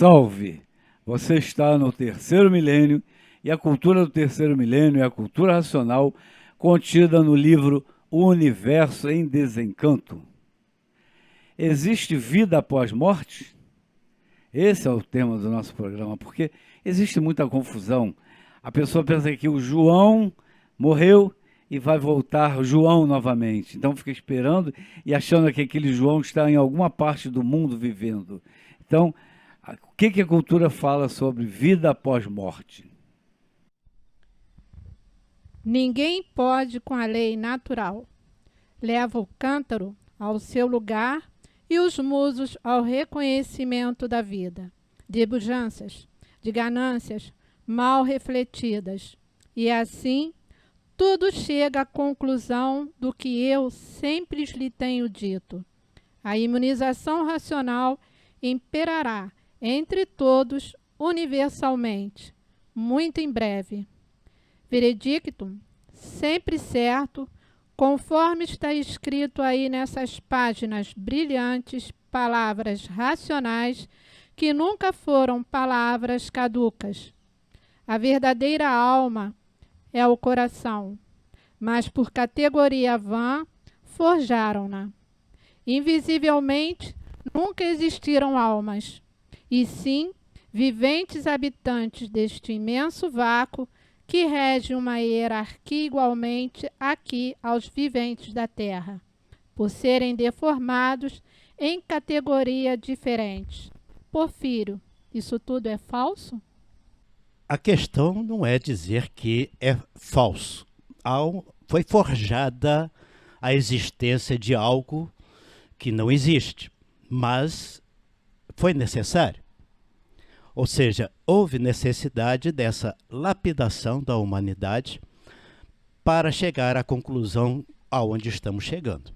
Salve! Você está no terceiro milênio e a cultura do terceiro milênio é a cultura racional contida no livro O Universo em Desencanto. Existe vida após morte? Esse é o tema do nosso programa, porque existe muita confusão. A pessoa pensa que o João morreu e vai voltar João novamente. Então fica esperando e achando que aquele João está em alguma parte do mundo vivendo. Então, o que a cultura fala sobre vida após morte? Ninguém pode com a lei natural. Leva o cântaro ao seu lugar e os musos ao reconhecimento da vida, de pujanças, de ganâncias mal refletidas. E assim, tudo chega à conclusão do que eu sempre lhe tenho dito. A imunização racional imperará entre todos universalmente, muito em breve. Veredicto, sempre certo, conforme está escrito aí nessas páginas brilhantes, palavras racionais que nunca foram palavras caducas. A verdadeira alma é o coração, mas por categoria vã forjaram-na. Invisivelmente nunca existiram almas, e sim viventes habitantes deste imenso vácuo que rege uma hierarquia igualmente aqui aos viventes da Terra, por serem deformados em categoria diferente. Porfírio, isso tudo é falso? A questão não é dizer que é falso. Foi forjada a existência de algo que não existe, mas foi necessário. Ou seja, houve necessidade dessa lapidação da humanidade para chegar à conclusão aonde estamos chegando.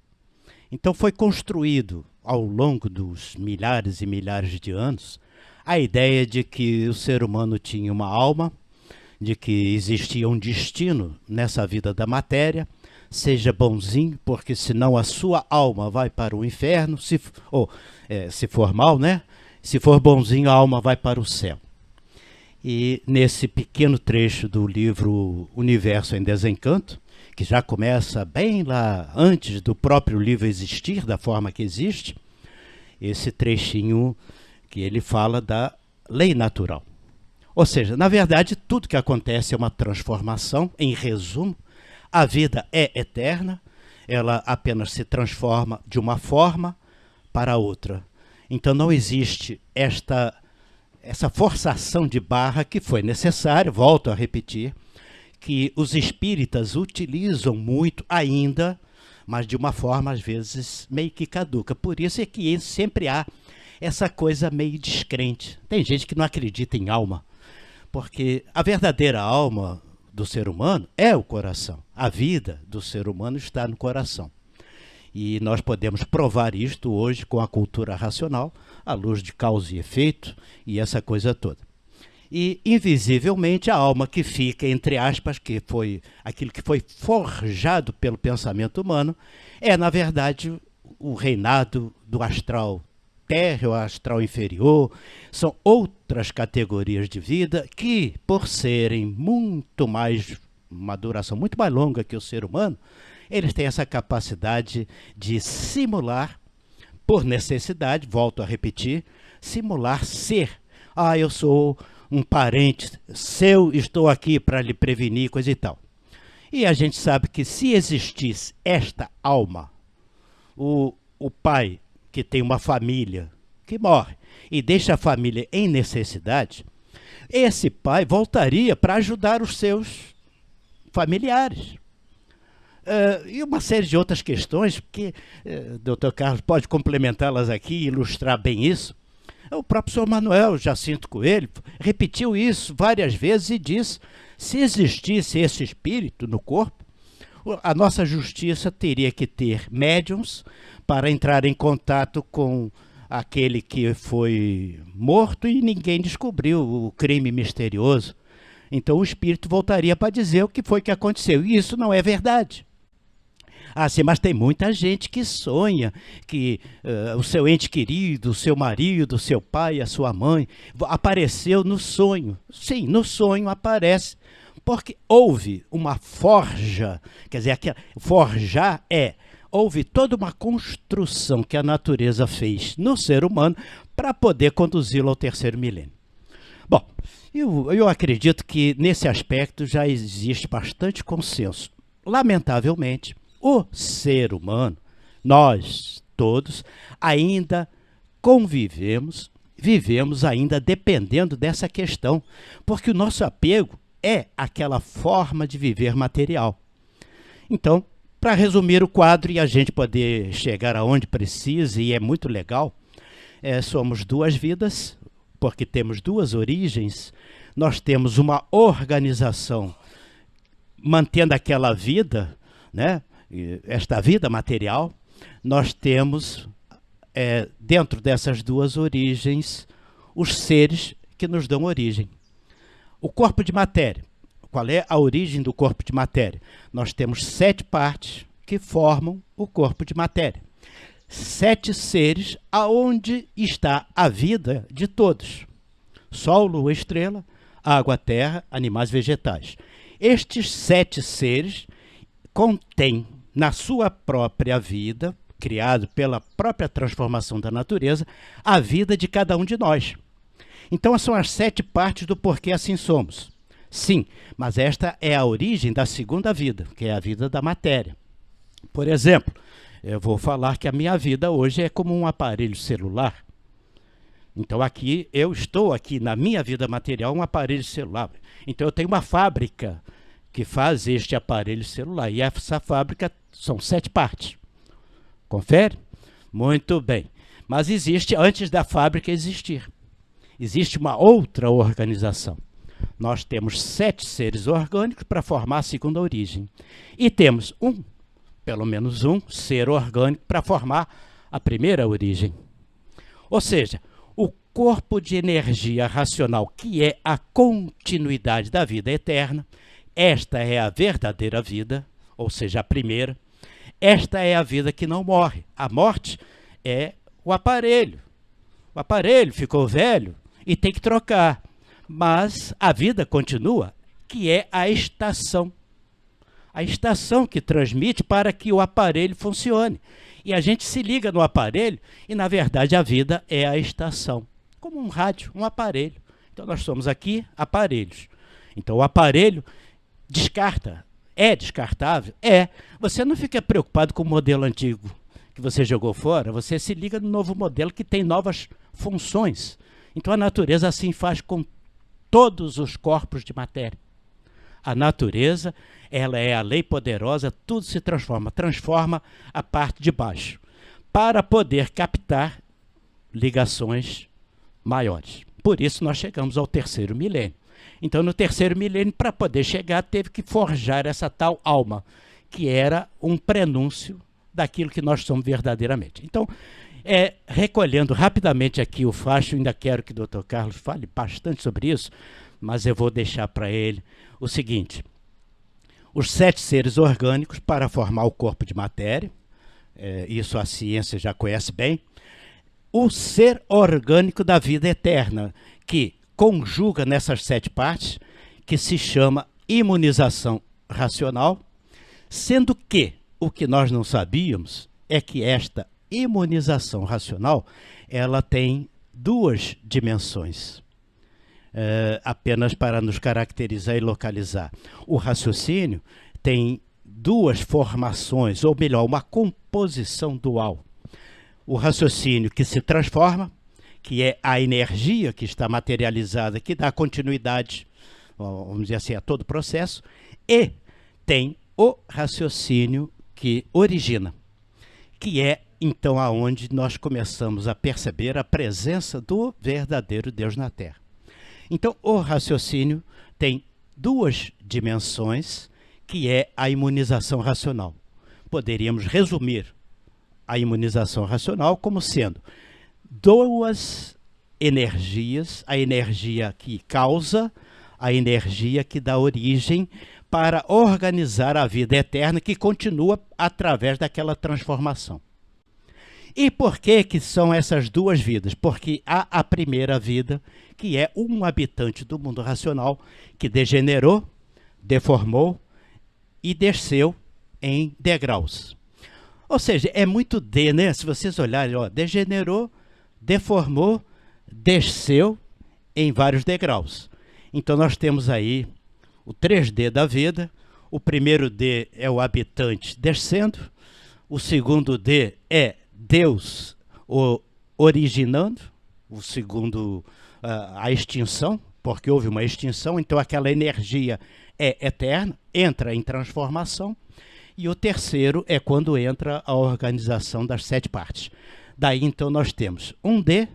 Então foi construído ao longo dos milhares e milhares de anos a ideia de que o ser humano tinha uma alma, de que existia um destino nessa vida da matéria. Seja bonzinho, porque senão a sua alma vai para o inferno, se for mal, né? Se for bonzinho, a alma vai para o céu. E nesse pequeno trecho do livro Universo em Desencanto, que já começa bem lá antes do próprio livro existir, da forma que existe, esse trechinho que ele fala da lei natural. Ou seja, na verdade, tudo que acontece é uma transformação. Em resumo, a vida é eterna, ela apenas se transforma de uma forma para outra. Então não existe essa forçação de barra que foi necessária, volto a repetir, que os espíritas utilizam muito ainda, mas de uma forma às vezes meio que caduca. Por isso é que sempre há essa coisa meio descrente. Tem gente que não acredita em alma, porque a verdadeira alma do ser humano é o coração. A vida do ser humano está no coração. E nós podemos provar isto hoje com a cultura racional, à luz de causa e efeito e essa coisa toda. E, invisivelmente, a alma que fica, entre aspas, que foi aquilo que foi forjado pelo pensamento humano, é, na verdade, o reinado do astral térreo, astral inferior. São outras categorias de vida que, por serem uma duração muito mais longa que o ser humano, eles têm essa capacidade de simular, por necessidade, volto a repetir, simular ser. Eu sou um parente seu, estou aqui para lhe prevenir, coisa e tal. E a gente sabe que se existisse esta alma, o pai que tem uma família que morre e deixa a família em necessidade, esse pai voltaria para ajudar os seus familiares. E uma série de outras questões, que Dr. Carlos pode complementá-las aqui e ilustrar bem isso. O próprio Sr. Manuel Jacinto Coelho repetiu isso várias vezes e disse: se existisse esse espírito no corpo, a nossa justiça teria que ter médiums para entrar em contato com aquele que foi morto e ninguém descobriu o crime misterioso. Então o espírito voltaria para dizer o que foi que aconteceu. E isso não é verdade. Ah, sim, mas tem muita gente que sonha que o seu ente querido, o seu marido, o seu pai, a sua mãe, apareceu no sonho. Sim, no sonho aparece, porque houve uma forja, quer dizer, forjar houve toda uma construção que a natureza fez no ser humano para poder conduzi-lo ao terceiro milênio. Bom, eu acredito que nesse aspecto já existe bastante consenso. Lamentavelmente, o ser humano, nós todos, ainda vivemos ainda dependendo dessa questão, porque o nosso apego é aquela forma de viver material. Então, para resumir o quadro e a gente poder chegar aonde precisa, e é muito legal, somos duas vidas, porque temos duas origens, nós temos uma organização mantendo aquela vida, né? Esta vida material, nós temos dentro dessas duas origens os seres que nos dão origem. O corpo de matéria. Qual é a origem do corpo de matéria? Nós temos 7 partes que formam o corpo de matéria. 7 seres aonde está a vida de todos. Sol, lua, estrela, água, terra, animais, vegetais. Estes 7 seres contêm na sua própria vida, criado pela própria transformação da natureza, a vida de cada um de nós. Então são as 7 partes do porquê assim somos. Sim, mas esta é a origem da segunda vida, que é a vida da matéria. Por exemplo, eu vou falar que a minha vida hoje é como um aparelho celular. Então eu estou aqui na minha vida material um aparelho celular. Então eu tenho uma fábrica que faz este aparelho celular. E essa fábrica são 7 partes. Confere? Muito bem. Mas existe, antes da fábrica existir, existe uma outra organização. Nós temos 7 seres orgânicos para formar a segunda origem. E temos pelo menos um ser orgânico para formar a primeira origem. Ou seja, o corpo de energia racional, que é a continuidade da vida eterna, esta é a verdadeira vida, ou seja, a primeira. Esta é a vida que não morre. A morte é o aparelho. O aparelho ficou velho e tem que trocar. Mas a vida continua, que é a estação. A estação que transmite para que o aparelho funcione. E a gente se liga no aparelho e, na verdade, a vida é a estação. Como um rádio, um aparelho. Então, nós somos aqui aparelhos. Então, o aparelho descarta. É descartável? É. Você não fica preocupado com o modelo antigo que você jogou fora. Você se liga no novo modelo que tem novas funções. Então, a natureza assim faz com todos os corpos de matéria. A natureza, ela é a lei poderosa, tudo se transforma a parte de baixo, para poder captar ligações maiores. Por isso nós chegamos ao terceiro milênio. Então, no terceiro milênio, para poder chegar, teve que forjar essa tal alma, que era um prenúncio daquilo que nós somos verdadeiramente. Então, recolhendo rapidamente aqui o facho, ainda quero que o Dr. Carlos fale bastante sobre isso, mas eu vou deixar para ele o seguinte: os 7 seres orgânicos para formar o corpo de matéria, isso a ciência já conhece bem, o ser orgânico da vida eterna, que conjuga nessas 7 partes, que se chama imunização racional, sendo que o que nós não sabíamos é que esta imunização racional, ela tem 2 dimensões, apenas para nos caracterizar e localizar. O raciocínio tem 2 formações, ou melhor, uma composição dual. O raciocínio que se transforma, que é a energia que está materializada, que dá continuidade, vamos dizer assim, a todo o processo, e tem o raciocínio que origina, que é então aonde nós começamos a perceber a presença do verdadeiro Deus na Terra. Então, o raciocínio tem 2 dimensões, que é a imunização racional. Poderíamos resumir a imunização racional como sendo 2 energias, a energia que causa, a energia que dá origem para organizar a vida eterna que continua através daquela transformação. E por que são essas duas vidas? Porque há a primeira vida, que é um habitante do mundo racional que degenerou, deformou e desceu em degraus. Ou seja, é muito D, né? Se vocês olharem, ó, degenerou, deformou, desceu em vários degraus. Então nós temos aí o 3D da vida. O primeiro D é o habitante descendo. O segundo D é Deus originando. O segundo, a extinção, porque houve uma extinção, então aquela energia é eterna, entra em transformação. E o terceiro é quando entra a organização das 7 partes. Daí, então, nós temos um D,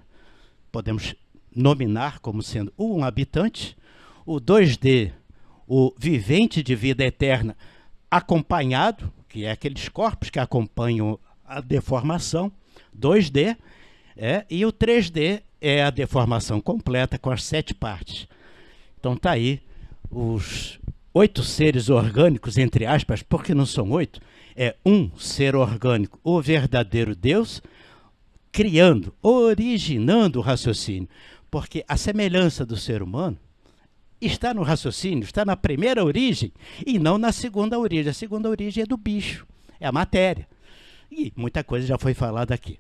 podemos nominar como sendo um habitante, o 2D, o vivente de vida eterna acompanhado, que é aqueles corpos que acompanham a deformação, 2D, e o 3D é a deformação completa com as 7 partes. Então está aí os 8 seres orgânicos, entre aspas, porque não são 8, é um ser orgânico, o verdadeiro Deus, criando, originando o raciocínio. Porque a semelhança do ser humano está no raciocínio, está na primeira origem e não na segunda origem. A segunda origem é do bicho, é a matéria. E muita coisa já foi falada aqui.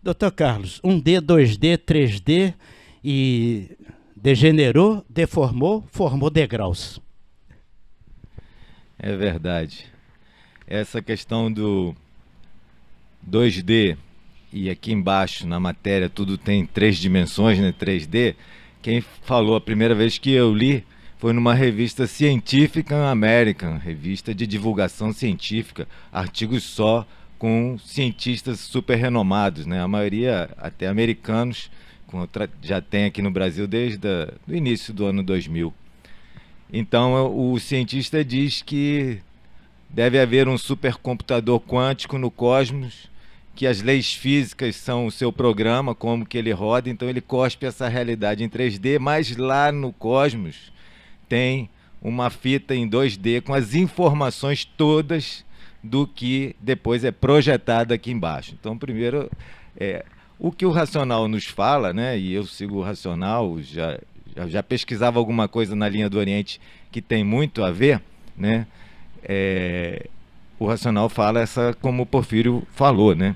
Dr. Carlos, 1D, 2D, 3D e degenerou, deformou, formou degraus. É verdade. Essa questão do 2D e aqui embaixo na matéria tudo tem 3 dimensões, né? 3D. Quem falou a primeira vez que eu li foi numa revista Scientific American, revista de divulgação científica, artigos só com cientistas super renomados, né? A maioria até americanos, já tem aqui no Brasil desde o início do ano 2000. Então o cientista diz que deve haver um supercomputador quântico no cosmos, que as leis físicas são o seu programa, como que ele roda, então ele cospe essa realidade em 3D, mas lá no cosmos tem uma fita em 2D com as informações todas do que depois é projetado aqui embaixo. Então, primeiro, o que o racional nos fala, né, e eu sigo o racional, já pesquisava alguma coisa na linha do Oriente que tem muito a ver, né? O racional fala como o Porfírio falou, né?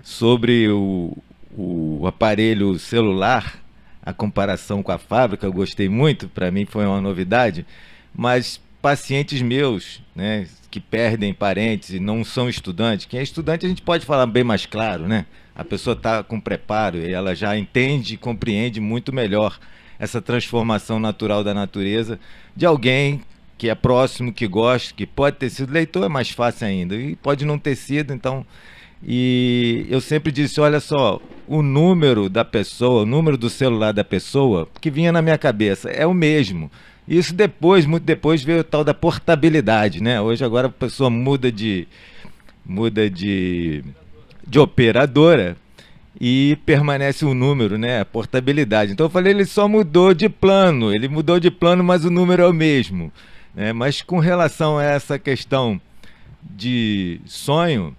Sobre o aparelho celular, a comparação com a fábrica, eu gostei muito, para mim foi uma novidade, mas pacientes meus, né, que perdem parentes e não são estudantes, quem é estudante a gente pode falar bem mais claro, né? A pessoa está com preparo e ela já entende e compreende muito melhor essa transformação natural da natureza de alguém que é próximo, que gosta, que pode ter sido leitor, é mais fácil ainda, e pode não ter sido, então... E eu sempre disse, olha só, o número da pessoa, o número do celular da pessoa, que vinha na minha cabeça, é o mesmo. Isso depois, muito depois, veio o tal da portabilidade, né? Hoje agora a pessoa muda de operadora e permanece o número, né? A portabilidade. Então eu falei, ele só mudou de plano, mas o número é o mesmo, né? Mas com relação a essa questão de sonho,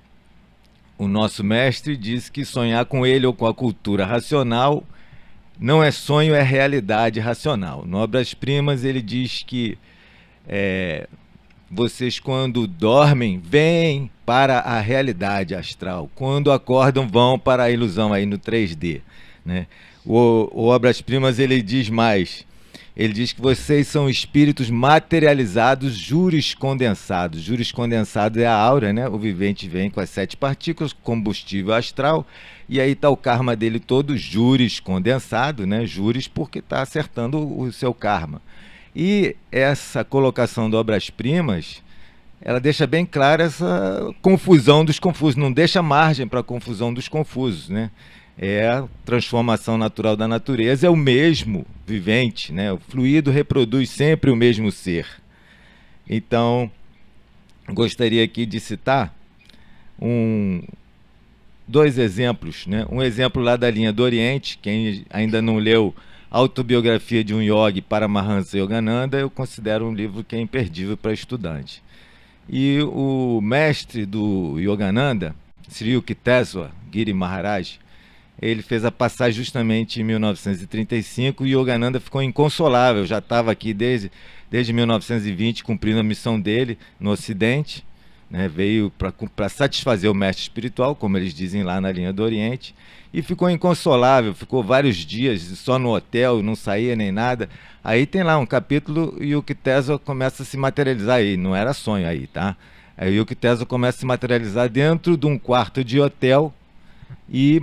o nosso mestre diz que sonhar com ele ou com a cultura racional não é sonho, é realidade racional. No Obras Primas ele diz que vocês quando dormem vêm para a realidade astral, quando acordam vão para a ilusão aí no 3D, né? O Obras Primas ele diz mais. Ele diz que vocês são espíritos materializados, juriscondensados. Juriscondensado é a aura, né? O vivente vem com as 7 partículas, combustível astral, e aí está o karma dele todo juriscondensado, né? Juris porque está acertando o seu karma. E essa colocação do Obras-Primas, ela deixa bem clara essa confusão dos confusos, não deixa margem para a confusão dos confusos, né? É a transformação natural da natureza, é o mesmo vivente, né? O fluido reproduz sempre o mesmo ser. Então, gostaria aqui de citar 2 exemplos, né? Um exemplo lá da linha do Oriente, quem ainda não leu Autobiografia de um Yogi, Paramahansa Yogananda, eu considero um livro que é imperdível para estudante. E o mestre do Yogananda, Sri Yukteswar Giri Maharaj, ele fez a passagem justamente em 1935 e Yogananda ficou inconsolável, já estava aqui desde 1920 cumprindo a missão dele no Ocidente, né? Veio para satisfazer o mestre espiritual, como eles dizem lá na linha do Oriente, e ficou inconsolável, ficou vários dias só no hotel, não saía nem nada. Aí tem lá um capítulo e o Yukteswar começa a se materializar aí, não era sonho aí, tá? Aí o Yukteswar começa a se materializar dentro de um quarto de hotel e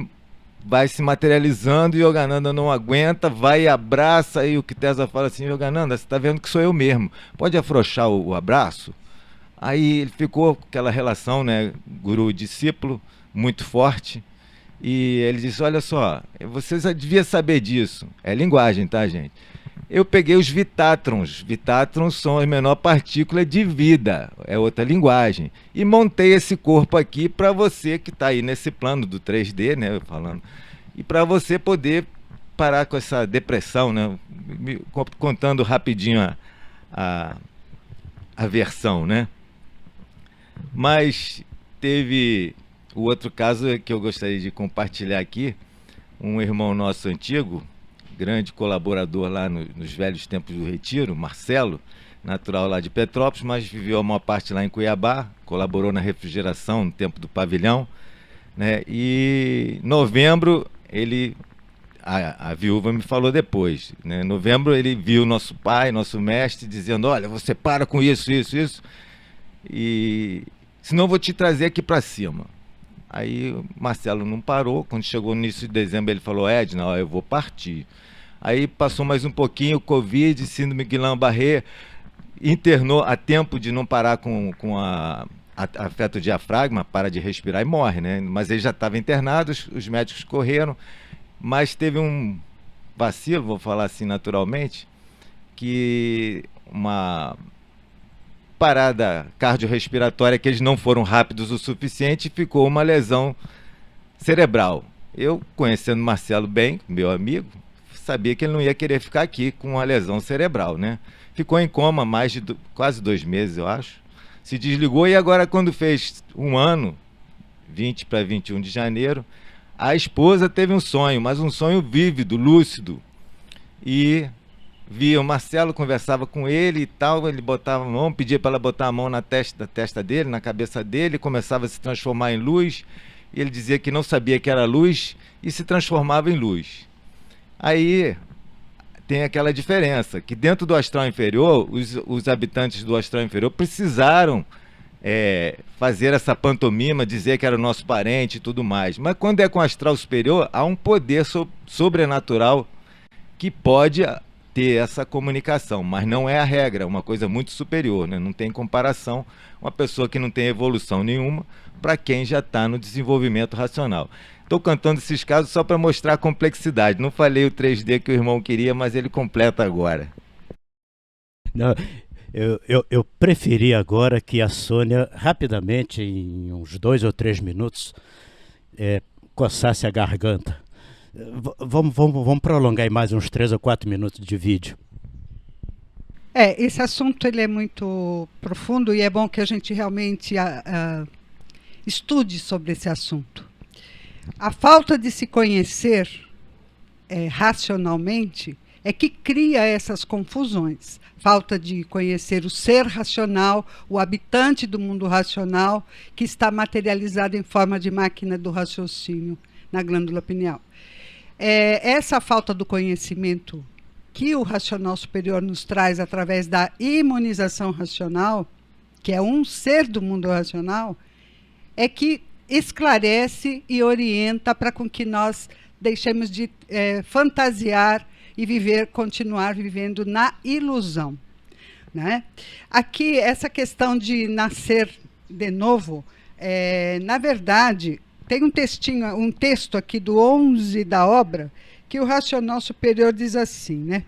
vai se materializando e Yogananda não aguenta, vai e abraça, e o Yukteswar fala assim: Yogananda, você está vendo que sou eu mesmo, pode afrouxar o abraço? Aí ele ficou com aquela relação, né, guru-discípulo, muito forte, e ele disse: olha só, você já devia saber disso, é linguagem, tá, gente? Eu peguei os vitátrons. Vitátrons são a menor partícula de vida, é outra linguagem. E montei esse corpo aqui para você que está aí nesse plano do 3D, né, falando, e para você poder parar com essa depressão, né, contando rapidinho a versão, né. Mas teve o outro caso que eu gostaria de compartilhar aqui, um irmão nosso antigo, grande colaborador lá nos velhos tempos do Retiro, Marcelo, natural lá de Petrópolis, mas viveu a maior parte lá em Cuiabá, colaborou na refrigeração no tempo do pavilhão, né? E em novembro, a viúva me falou depois, né? Em novembro ele viu nosso pai, nosso mestre, dizendo: olha, você para com isso, e senão eu vou te trazer aqui para cima. Aí o Marcelo não parou. Quando chegou no início de dezembro, ele falou: Edna, ó, eu vou partir. Aí passou mais um pouquinho, Covid, síndrome Guillain-Barré, internou a tempo de não parar com afeta o diafragma, para de respirar e morre, né? Mas ele já estava internado, os médicos correram, mas teve um vacilo, vou falar assim naturalmente, que uma parada cardiorrespiratória que eles não foram rápidos o suficiente, ficou uma lesão cerebral. Eu, conhecendo Marcelo bem, meu amigo, sabia que ele não ia querer ficar aqui com uma lesão cerebral, né? Ficou em coma mais de quase 2 meses, eu acho. Se desligou e agora, quando fez um ano, 20 para 21 de janeiro, a esposa teve um sonho, mas um sonho vívido, lúcido. E via o Marcelo, conversava com ele e tal, ele botava a mão, pedia para ela botar a mão na testa dele, na cabeça dele, começava a se transformar em luz, e ele dizia que não sabia que era luz e se transformava em luz. Aí tem aquela diferença, que dentro do astral inferior, os habitantes do astral inferior precisaram fazer essa pantomima, dizer que era o nosso parente e tudo mais. Mas quando é com o astral superior, há um poder sobrenatural que pode ter essa comunicação, mas não é a regra, é uma coisa muito superior, né? Não tem comparação uma pessoa que não tem evolução nenhuma para quem já está no desenvolvimento racional. Estou cantando esses casos só para mostrar a complexidade. Não falei o 3D que o irmão queria, mas ele completa agora. Não, eu preferi agora que a Sônia, rapidamente, em uns 2 ou 3 minutos, coçasse a garganta. Vamos prolongar aí mais uns 3 ou 4 minutos de vídeo. Esse assunto ele é muito profundo e é bom que a gente realmente estude sobre esse assunto. A falta de se conhecer racionalmente é que cria essas confusões. Falta de conhecer o ser racional, o habitante do mundo racional, que está materializado em forma de máquina do raciocínio na glândula pineal. Essa falta do conhecimento que o racional superior nos traz através da imunização racional, que é um ser do mundo racional, é que esclarece e orienta para com que nós deixemos de fantasiar e continuar vivendo na ilusão, né? Aqui, essa questão de nascer de novo, na verdade, tem um texto aqui do 11 da obra, que o racional superior diz assim, né?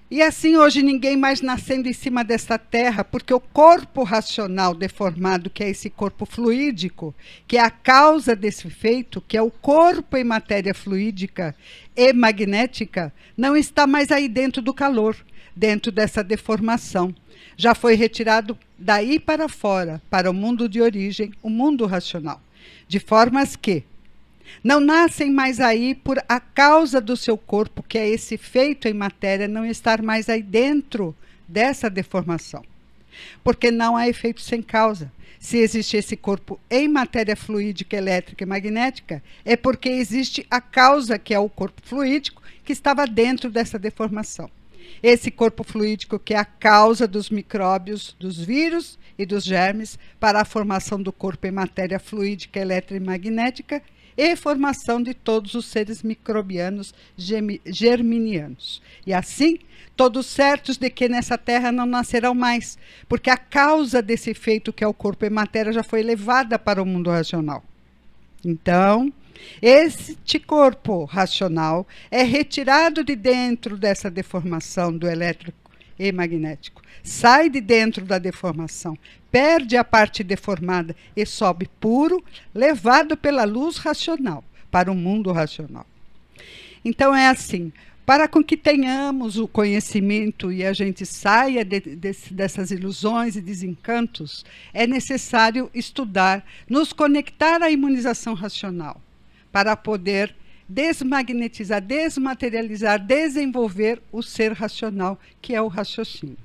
E assim hoje ninguém mais nascendo em cima desta terra, porque o corpo racional deformado, que é esse corpo fluídico, que é a causa desse feito, que é o corpo em matéria fluídica e magnética, não está mais aí dentro do calor, dentro dessa deformação. Já foi retirado daí para fora, para o mundo de origem, o mundo racional. De formas que não nascem mais aí por a causa do seu corpo, que é esse feito em matéria, não estar mais aí dentro dessa deformação. Porque não há efeito sem causa. Se existe esse corpo em matéria fluídica, elétrica e magnética, é porque existe a causa, que é o corpo fluídico, que estava dentro dessa deformação. Esse corpo fluídico que é a causa dos micróbios, dos vírus e dos germes para a formação do corpo em matéria fluídica, elétrica e magnética, e formação de todos os seres microbianos germinianos. E assim, todos certos de que nessa terra não nascerão mais, porque a causa desse efeito, que é o corpo em matéria, já foi levada para o mundo racional. Então, este corpo racional é retirado de dentro dessa deformação do elétrico e magnético. Sai de dentro da deformação, perde a parte deformada e sobe puro, levado pela luz racional para o mundo racional. Então é assim, para com que tenhamos o conhecimento e a gente saia dessas ilusões e desencantos, é necessário estudar, nos conectar à imunização racional, para poder desmagnetizar, desmaterializar, desenvolver o ser racional, que é o raciocínio.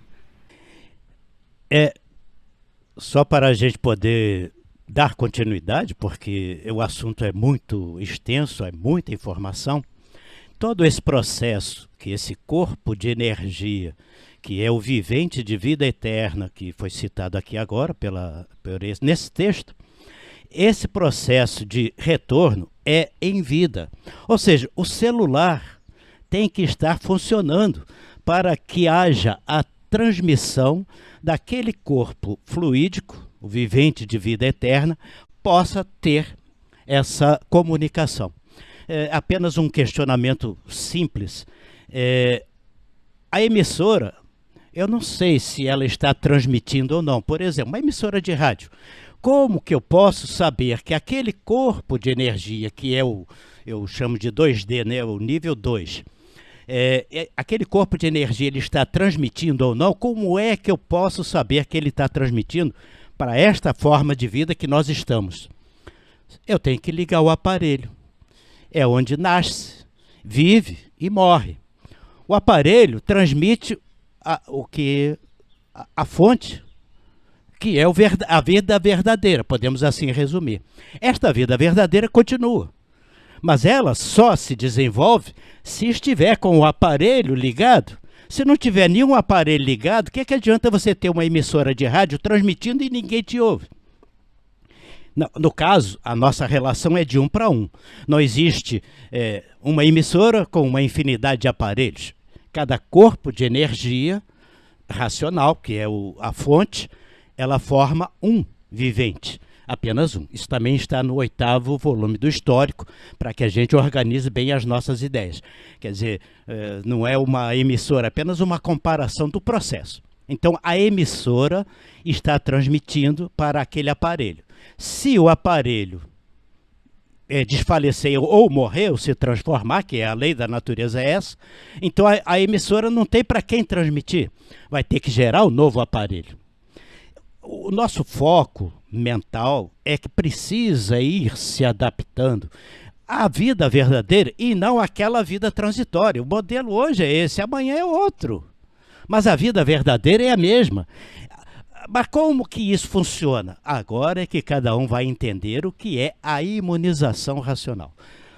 Só para a gente poder dar continuidade, porque o assunto é muito extenso, é muita informação, todo esse processo, que esse corpo de energia, que é o vivente de vida eterna, que foi citado aqui agora nesse texto, esse processo de retorno é em vida. Ou seja, o celular tem que estar funcionando para que haja a transmissão daquele corpo fluídico, o vivente de vida eterna, possa ter essa comunicação. Apenas um questionamento simples. A emissora, eu não sei se ela está transmitindo ou não. Por exemplo, uma emissora de rádio. Como que eu posso saber que aquele corpo de energia, que é eu chamo de 2D, né, o nível 2, aquele corpo de energia ele está transmitindo ou não? Como é que eu posso saber que ele está transmitindo para esta forma de vida que nós estamos? Eu tenho que ligar o aparelho. É onde nasce, vive e morre. O aparelho transmite a fonte, que é a vida verdadeira, podemos assim resumir. Esta vida verdadeira continua, mas ela só se desenvolve se estiver com o aparelho ligado. Se não tiver nenhum aparelho ligado, o que adianta você ter uma emissora de rádio transmitindo e ninguém te ouve? No caso, a nossa relação é de 1 para 1. Não existe uma emissora com uma infinidade de aparelhos. Cada corpo de energia racional, que é a fonte, ela forma um vivente, apenas um. Isso também está no 8º volume do Histórico, para que a gente organize bem as nossas ideias. Quer dizer, não é uma emissora, apenas uma comparação do processo. Então, a emissora está transmitindo para aquele aparelho. Se o aparelho desfalecer ou morrer, ou se transformar, que é a lei da natureza essa, então a emissora não tem para quem transmitir. Vai ter que gerar um novo aparelho. O nosso foco mental é que precisa ir se adaptando à vida verdadeira e não àquela vida transitória. O modelo hoje é esse, amanhã é outro. Mas a vida verdadeira é a mesma. Mas como que isso funciona? Agora é que cada um vai entender o que é a imunização racional.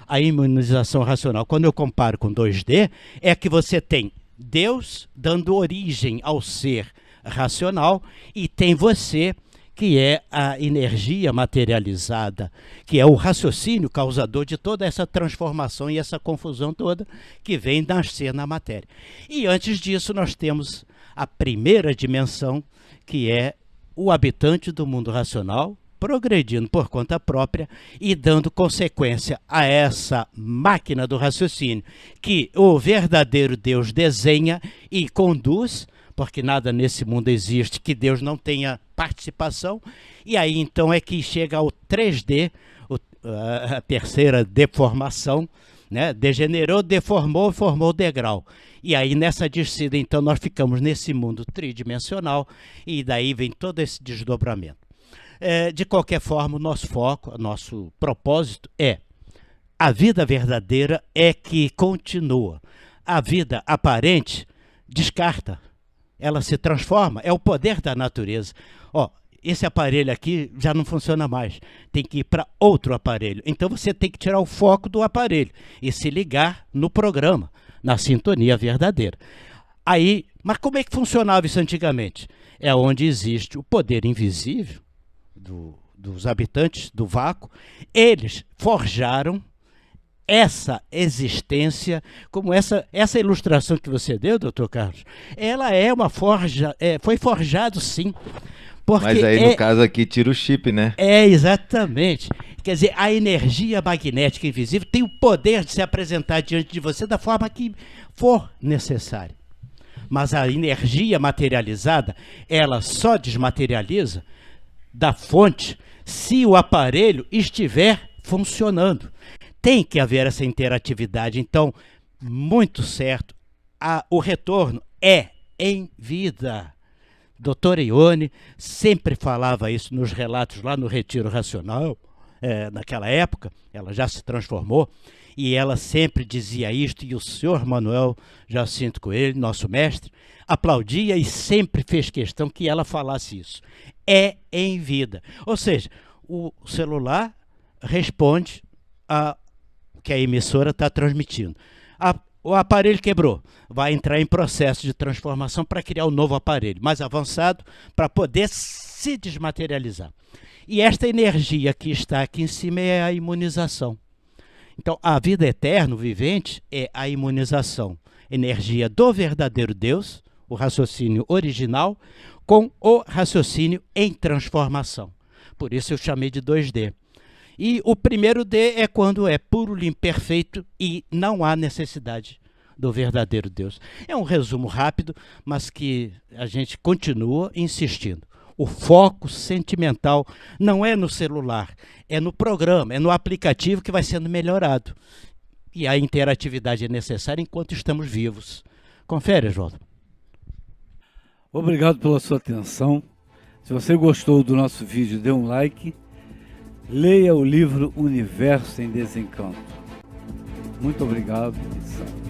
A imunização racional, quando eu comparo com 2D, é que você tem Deus dando origem ao ser racional e tem você, que é a energia materializada, que é o raciocínio causador de toda essa transformação e essa confusão toda que vem nascer na matéria. E antes disso nós temos a primeira dimensão, que é o habitante do mundo racional, progredindo por conta própria e dando consequência a essa máquina do raciocínio que o verdadeiro Deus desenha e conduz, porque nada nesse mundo existe que Deus não tenha participação. E aí então é que chega ao 3D, a terceira deformação, né? Degenerou, deformou, formou o degrau. E aí nessa descida então nós ficamos nesse mundo tridimensional e daí vem todo esse desdobramento. De qualquer forma, o nosso foco, o nosso propósito é a vida verdadeira é que continua. A vida aparente descarta, ela se transforma, é o poder da natureza. Esse aparelho aqui já não funciona mais, tem que ir para outro aparelho. Então você tem que tirar o foco do aparelho e se ligar no programa, na sintonia verdadeira. Aí, mas como é que funcionava isso antigamente? É onde existe o poder invisível dos habitantes do vácuo. Eles forjaram essa existência, como essa ilustração que você deu, doutor Carlos, ela é uma forja, foi forjado sim. Porque mas aí no caso aqui tira o chip, né? Exatamente. Quer dizer, a energia magnética invisível tem o poder de se apresentar diante de você da forma que for necessária. Mas a energia materializada, ela só desmaterializa da fonte se o aparelho estiver funcionando. Tem que haver essa interatividade. Então, muito certo, o retorno é em vida. Doutora Ione sempre falava isso nos relatos lá no Retiro Racional, naquela época, ela já se transformou, e ela sempre dizia isto, e o senhor Manuel Jacinto Coelho, nosso mestre, aplaudia e sempre fez questão que ela falasse isso. É em vida. Ou seja, o celular responde a que a emissora está transmitindo. O aparelho quebrou, vai entrar em processo de transformação para criar um novo aparelho, mais avançado, para poder se desmaterializar. E esta energia que está aqui em cima é a imunização. Então, a vida eterna, o vivente, é a imunização. Energia do verdadeiro Deus, o raciocínio original, com o raciocínio em transformação. Por isso eu chamei de 2D. E o primeiro D é quando é puro, limpo, perfeito e não há necessidade do verdadeiro Deus. É um resumo rápido, mas que a gente continua insistindo. O foco sentimental não é no celular, é no programa, é no aplicativo que vai sendo melhorado. E a interatividade é necessária enquanto estamos vivos. Confere, Oswaldo. Obrigado pela sua atenção. Se você gostou do nosso vídeo, dê um like. Leia o livro Universo em Desencanto. Muito obrigado e salve.